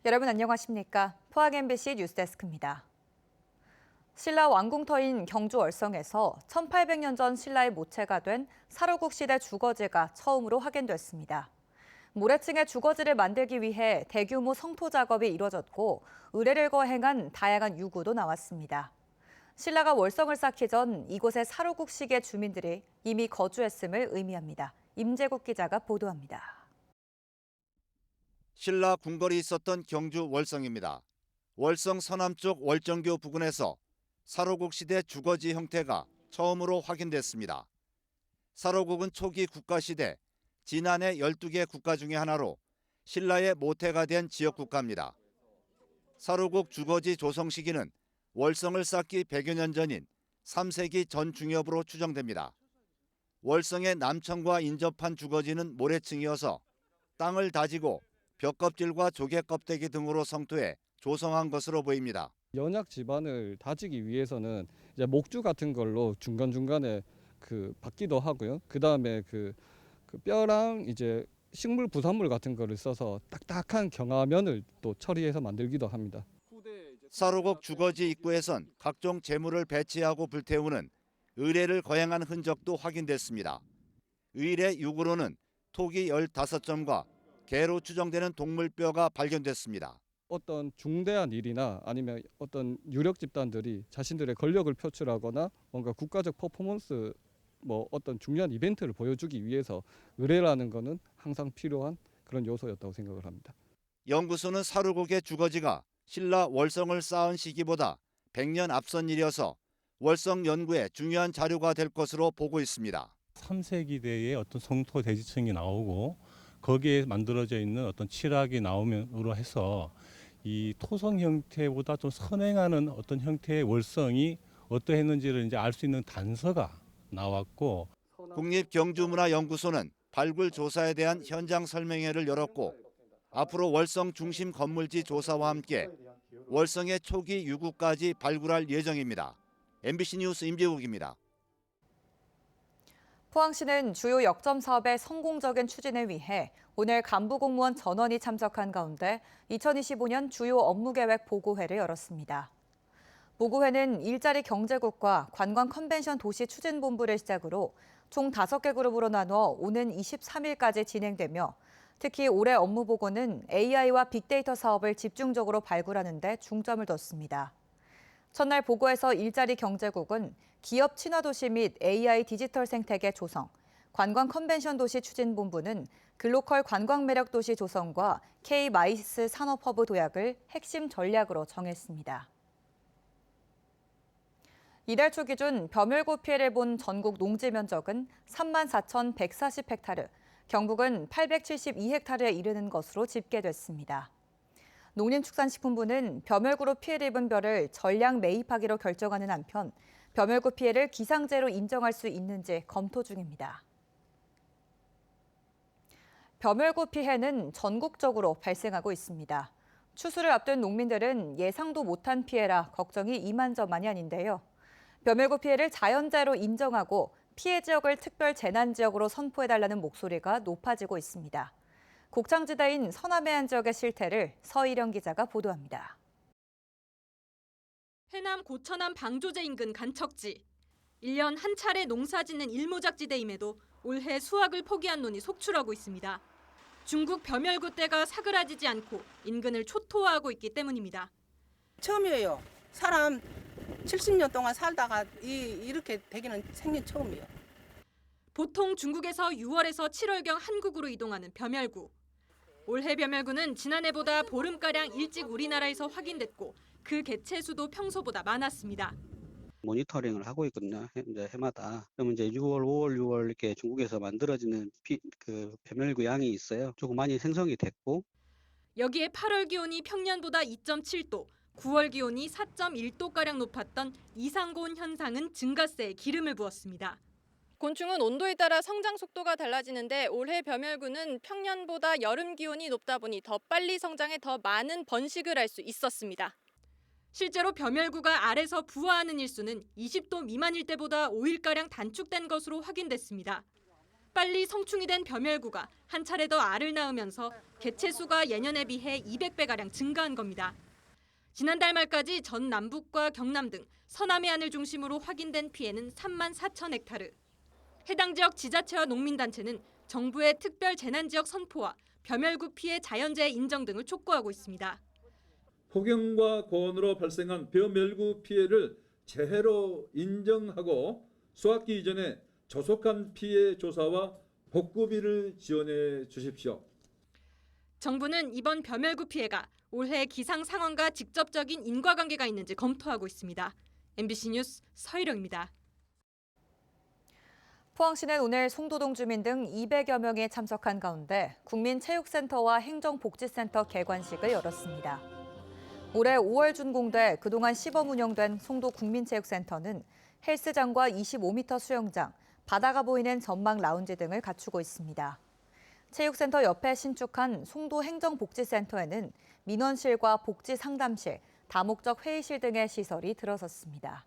여러분 안녕하십니까? 포항 MBC 뉴스데스크입니다. 신라 왕궁터인 경주 월성에서 1800년 전 신라의 모체가 된 사로국 시대 주거지가 처음으로 확인됐습니다. 모래층의 주거지를 만들기 위해 대규모 성토 작업이 이뤄졌고 의뢰를 거행한 다양한 유구도 나왔습니다. 신라가 월성을 쌓기 전 이곳의 사로국식의 주민들이 이미 거주했음을 의미합니다. 임재국 기자가 보도합니다. 신라 궁궐이 있었던 경주 월성입니다. 월성 서남쪽 월정교 부근에서 사로국 시대 주거지 형태가 처음으로 확인됐습니다. 사로국은 초기 국가시대 진안의 12개 국가 중의 하나로 신라의 모태가 된 지역 국가입니다. 사로국 주거지 조성 시기는 월성을 쌓기 100여 년 전인 3세기 전 중엽으로 추정됩니다. 월성의 남청과 인접한 주거지는 모래층이어서 땅을 다지고 벽껍질과 조개 껍데기 등으로 성토해 조성한 것으로 보입니다. 연약 지반을 다지기 위해서는 이제 목주 같은 걸로 중간중간에 받기도 하고요. 그다음에 뼈랑 이제 식물 부산물 같은 거를 써서 딱딱한 경화면을 또 처리해서 만들기도 합니다. 사로국 주거지 입구에선 각종 재물을 배치하고 불태우는 의례를 거행한 흔적도 확인됐습니다. 의례 유구로는 토기 15점과 개로 추정되는 동물뼈가 발견됐습니다. 어떤 중대한 일이나 아니면 어떤 유력 집단들이 자신들의 권력을 표출하거나 뭔가 국가적 퍼포먼스 어떤 중요한 이벤트를 보여주기 위해서 의례라는 것은 항상 필요한 그런 요소였다고 생각을 합니다. 연구소는 사로국의 주거지가 신라 월성을 쌓은 시기보다 100년 앞선 일이어서 월성 연구에 중요한 자료가 될 것으로 보고 있습니다. 3세기대의 어떤 성토 대지층이 나오고 거기에 만들어져 있는 어떤 칠학이 나오면으로 해서 이 토성 형태보다 좀 선행하는 어떤 형태의 월성이 어떠했는지를 이제 알 수 있는 단서가 나왔고, 국립경주문화연구소는 발굴 조사에 대한 현장 설명회를 열었고 앞으로 월성 중심 건물지 조사와 함께 월성의 초기 유구까지 발굴할 예정입니다. MBC 뉴스 임재욱입니다. 포항시는 주요 역점 사업의 성공적인 추진을 위해 오늘 간부 공무원 전원이 참석한 가운데 2025년 주요 업무계획 보고회를 열었습니다. 보고회는 일자리 경제국과 관광 컨벤션 도시 추진본부를 시작으로 총 5개 그룹으로 나눠 오는 23일까지 진행되며 특히 올해 업무 보고는 AI와 빅데이터 사업을 집중적으로 발굴하는 데 중점을 뒀습니다. 첫날 보고에서 일자리 경제국은 기업 친화 도시 및 AI 디지털 생태계 조성, 관광 컨벤션 도시 추진본부는 글로컬 관광 매력 도시 조성과 K-마이스 산업허브 도약을 핵심 전략으로 정했습니다. 이달 초 기준 벼멸구 피해를 본 전국 농지 면적은 34,140헥타르, 경북은 872헥타르에 이르는 것으로 집계됐습니다. 농림축산식품부는 벼멸구로 피해를 입은 벼를 전량 매입하기로 결정하는 한편 벼멸구 피해를 기상재로 인정할 수 있는지 검토 중입니다. 벼멸구 피해는 전국적으로 발생하고 있습니다. 추수를 앞둔 농민들은 예상도 못한 피해라 걱정이 이만저만이 아닌데요. 벼멸구 피해를 자연재해로 인정하고 피해 지역을 특별 재난지역으로 선포해달라는 목소리가 높아지고 있습니다. 곡창지대인 서남해안 지역의 실태를 서일영 기자가 보도합니다. 해남 고천암 방조제 인근 간척지. 1년 한 차례 농사짓는 일모작지대임에도 올해 수확을 포기한 논이 속출하고 있습니다. 중국 벼멸구 떼가 사그라지지 않고 인근을 초토화하고 있기 때문입니다. 처음이에요. 사람 70년 동안 살다가 이렇게 되기는 생긴 처음이에요. 보통 중국에서 6월에서 7월경 한국으로 이동하는 벼멸구. 올해 벼멸구는 지난해보다 보름가량 일찍 우리나라에서 확인됐고 그 개체 수도 평소보다 많았습니다. 모니터링을 하고 있거든요. 이제 해마다. 그러면 이제 6월, 5월, 6월 이렇게 중국에서 만들어지는 벼멸구 양이 있어요. 조금 많이 생성이 됐고. 여기에 8월 기온이 평년보다 2.7도, 9월 기온이 4.1도가량 높았던 이상고온 현상은 증가세에 기름을 부었습니다. 곤충은 온도에 따라 성장 속도가 달라지는데 올해 벼멸구는 평년보다 여름 기온이 높다 보니 더 빨리 성장해 더 많은 번식을 할 수 있었습니다. 실제로 벼멸구가 알에서 부화하는 일수는 20도 미만일 때보다 5일가량 단축된 것으로 확인됐습니다. 빨리 성충이 된 벼멸구가 한 차례 더 알을 낳으면서 개체 수가 예년에 비해 200배가량 증가한 겁니다. 지난달 말까지 전 남북과 경남 등 서남해 안을 중심으로 확인된 피해는 3만 4천 헥타르. 해당 지역 지자체와 농민단체는 정부의 특별 재난지역 선포와 벼멸구 피해 자연재해 인정 등을 촉구하고 있습니다. 폭염과 고온으로 발생한 벼멸구 피해를 재해로 인정하고 수확기 이전에 조속한 피해 조사와 복구비를 지원해 주십시오. 정부는 이번 벼멸구 피해가 올해 기상 상황과 직접적인 인과관계가 있는지 검토하고 있습니다. MBC 뉴스 서희령입니다. 포항시는 오늘 송도동 주민 등 200여 명이 참석한 가운데 국민체육센터와 행정복지센터 개관식을 열었습니다. 올해 5월 준공돼 그동안 시범 운영된 송도 국민체육센터는 헬스장과 25m 수영장, 바다가 보이는 전망 라운지 등을 갖추고 있습니다. 체육센터 옆에 신축한 송도 행정복지센터에는 민원실과 복지상담실, 다목적 회의실 등의 시설이 들어섰습니다.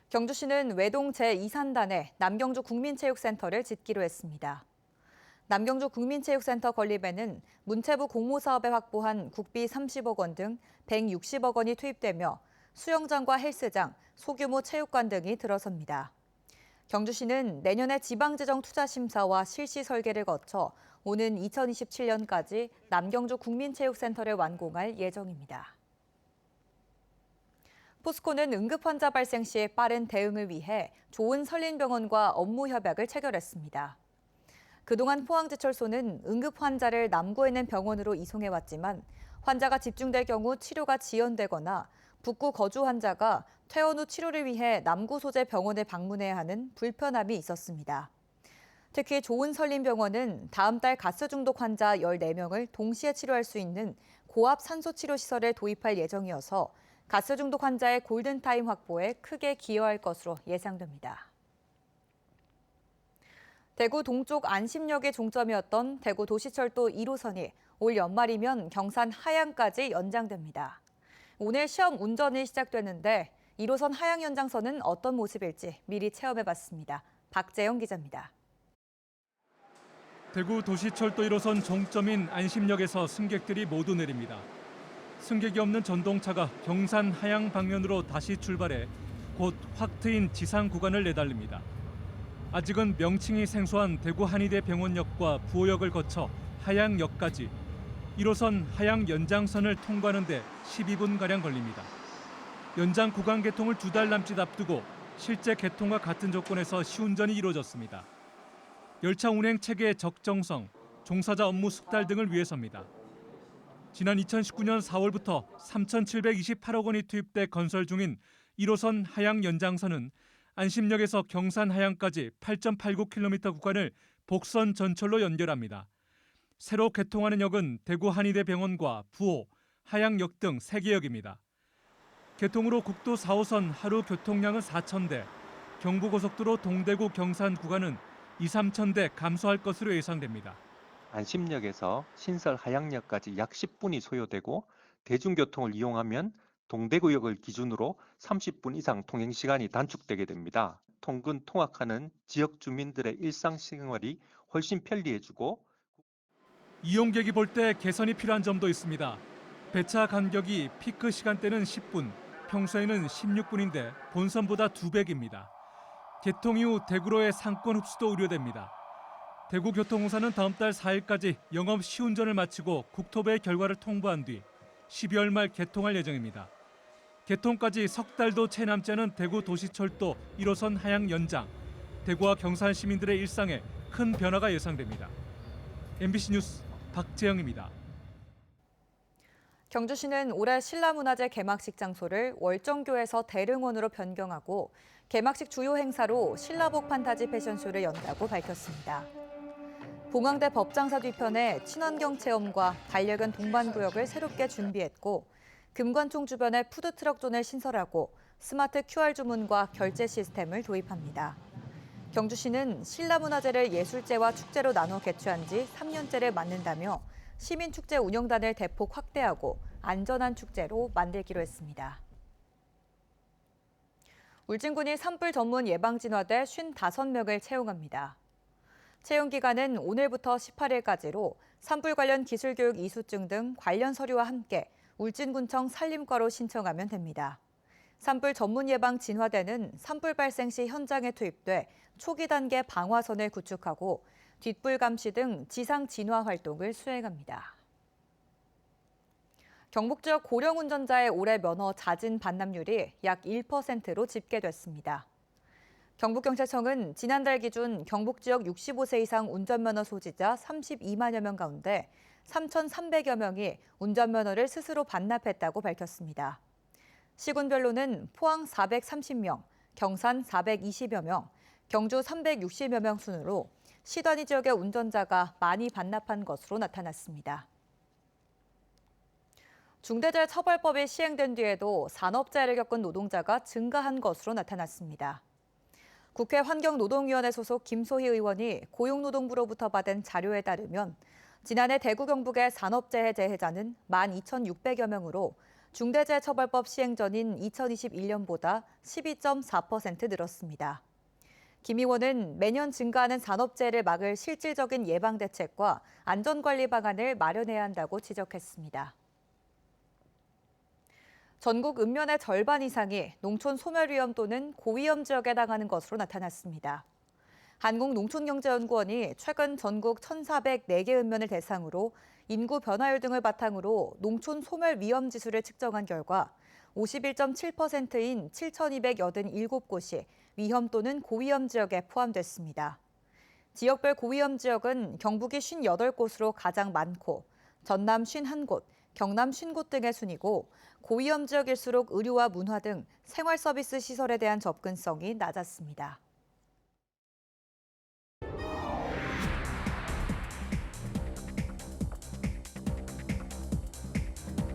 경주시는 외동 제2산단에 남경주 국민체육센터를 짓기로 했습니다. 남경주 국민체육센터 건립에는 문체부 공모사업에 확보한 국비 30억 원 등 160억 원이 투입되며 수영장과 헬스장, 소규모 체육관 등이 들어섭니다. 경주시는 내년에 지방재정투자심사와 실시 설계를 거쳐 오는 2027년까지 남경주 국민체육센터를 완공할 예정입니다. 포스코는 응급환자 발생 시 빠른 대응을 위해 조은설린병원과 업무 협약을 체결했습니다. 그동안 포항지철소는 응급환자를 남구에 있는 병원으로 이송해왔지만 환자가 집중될 경우 치료가 지연되거나 북구 거주 환자가 퇴원 후 치료를 위해 남구 소재 병원을 방문해야 하는 불편함이 있었습니다. 특히 조은설린병원은 다음 달 가스 중독 환자 14명을 동시에 치료할 수 있는 고압 산소 치료 시설을 도입할 예정이어서 가스 중독 환자의 골든타임 확보에 크게 기여할 것으로 예상됩니다. 대구 동쪽 안심역의 종점이었던 대구 도시철도 1호선이 올 연말이면 경산 하양까지 연장됩니다. 오늘 시험 운전이 시작되는데 1호선 하양 연장선은 어떤 모습일지 미리 체험해봤습니다. 박재영 기자입니다. 대구 도시철도 1호선 종점인 안심역에서 승객들이 모두 내립니다. 승객이 없는 전동차가 경산 하양 방면으로 다시 출발해 곧 확 트인 지상 구간을 내달립니다. 아직은 명칭이 생소한 대구 한의대 병원역과 부호역을 거쳐 하양역까지 1호선 하양 연장선을 통과하는 데 12분가량 걸립니다. 연장 구간 개통을 2달 남짓 앞두고 실제 개통과 같은 조건에서 시운전이 이루어졌습니다. 열차 운행 체계의 적정성, 종사자 업무 숙달 등을 위해서입니다. 지난 2019년 4월부터 3,728억 원이 투입돼 건설 중인 1호선 하양 연장선은 안심역에서 경산 하양까지 8.89km 구간을 복선 전철로 연결합니다. 새로 개통하는 역은 대구 한의대 병원과 부호, 하양역 등 3개역입니다. 개통으로 국도 4호선 하루 교통량은 4,000대, 경부고속도로 동대구 경산 구간은 2, 3,000대 감소할 것으로 예상됩니다. 안심역에서 신설 하양역까지 약 10분이 소요되고 대중교통을 이용하면 동대구역을 기준으로 30분 이상 통행시간이 단축되게 됩니다. 통근 통학하는 지역 주민들의 일상생활이 훨씬 편리해지고 이용객이 볼 때 개선이 필요한 점도 있습니다. 배차 간격이 피크 시간대는 10분, 평소에는 16분인데 본선보다 2배입니다. 개통 이후 대구로의 상권 흡수도 우려됩니다. 대구교통공사는 다음 달 4일까지 영업 시운전을 마치고 국토부의 결과를 통보한 뒤 12월 말 개통할 예정입니다. 개통까지 석 달도 채 남지 않은 대구 도시철도 1호선 하양 연장, 대구와 경산 시민들의 일상에 큰 변화가 예상됩니다. MBC 뉴스 박재영입니다. 경주시는 올해 신라문화재 개막식 장소를 월정교에서 대릉원으로 변경하고 개막식 주요 행사로 신라복 판타지 패션쇼를 연다고 밝혔습니다. 봉황대 법장사 뒤편에 친환경 체험과 반려견 동반구역을 새롭게 준비했고 금관총 주변에 푸드트럭 존을 신설하고 스마트 QR 주문과 결제 시스템을 도입합니다. 경주시는 신라문화재를 예술제와 축제로 나눠 개최한 지 3년째를 맞는다며 시민축제 운영단을 대폭 확대하고 안전한 축제로 만들기로 했습니다. 울진군이 산불 전문 예방진화대 55명을 채용합니다. 채용 기간은 오늘부터 18일까지로 산불 관련 기술교육 이수증 등 관련 서류와 함께 울진군청 산림과로 신청하면 됩니다. 산불 전문 예방 진화대는 산불 발생 시 현장에 투입돼 초기 단계 방화선을 구축하고 뒷불 감시 등 지상 진화 활동을 수행합니다. 경북 지역 고령 운전자의 올해 면허 자진 반납률이 약 1%로 집계됐습니다. 경북경찰청은 지난달 기준 경북 지역 65세 이상 운전면허 소지자 32만여 명 가운데 3,300여 명이 운전면허를 스스로 반납했다고 밝혔습니다. 시군별로는 포항 430명, 경산 420여 명, 경주 360여 명 순으로 시 단위 지역의 운전자가 많이 반납한 것으로 나타났습니다. 중대재해처벌법이 시행된 뒤에도 산업재해를 겪은 노동자가 증가한 것으로 나타났습니다. 국회 환경노동위원회 소속 김소희 의원이 고용노동부로부터 받은 자료에 따르면 지난해 대구 경북의 산업재해 재해자는 12,600여 명으로 중대재해처벌법 시행 전인 2021년보다 12.4% 늘었습니다. 김 의원은 매년 증가하는 산업재해를 막을 실질적인 예방대책과 안전관리 방안을 마련해야 한다고 지적했습니다. 전국 읍면의 절반 이상이 농촌 소멸 위험 또는 고위험 지역에 해당하는 것으로 나타났습니다. 한국농촌경제연구원이 최근 전국 1,404개 읍면을 대상으로 인구 변화율 등을 바탕으로 농촌 소멸 위험 지수를 측정한 결과 51.7%인 7,287곳이 위험 또는 고위험 지역에 포함됐습니다. 지역별 고위험 지역은 경북이 58곳으로 가장 많고 전남 51곳, 경남 50곳 등의 순이고 고위험 지역일수록 의료와 문화 등 생활 서비스 시설에 대한 접근성이 낮았습니다.